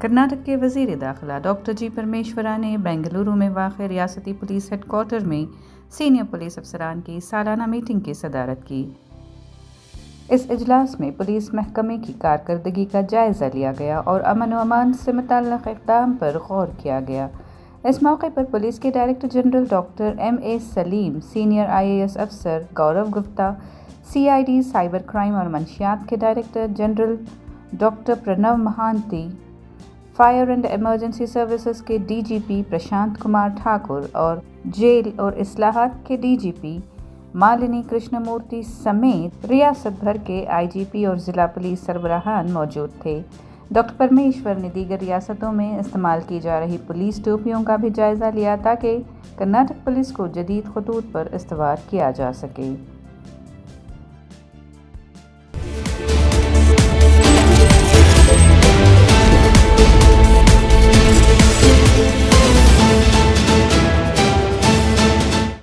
कर्नाटक के वज़ीर दाखिला डॉक्टर जी परमेश्वरा ने बेंगलुरु में वाक़ रियासती पुलिस हेडक्वार्टर में सीनियर पुलिस अफसरान की सालाना मीटिंग की सदारत की। इस इजलास में पुलिस महकमे की कारकर्दगी का जायज़ा लिया गया और अमन व अमान से मुतल्लिक़ इक़दाम पर गौर किया गया। इस मौके पर पुलिस के director general doctor M.A. Salim, senior IAS अफसर Gaurav Gupta, CID cyber crime और मंशियात के director general doctor Pranab Mahanti, fire and emergency services के DGP प्रशांत कुमार ठाकुर और जेल और इस्लाहात के DGP मालिनी कृष्णमूर्ति समेत रियासत भर के IGP और ज़िला पुलिस सरबराहान मौजूद थे। डॉक्टर परमेश्वर ने दीगर रियासतों में इस्तेमाल की जा रही पुलिस टोपियों का भी जायज़ा लिया ताकि कर्नाटक पुलिस को जदीद खतूत पर इस्तवार किया जा सके।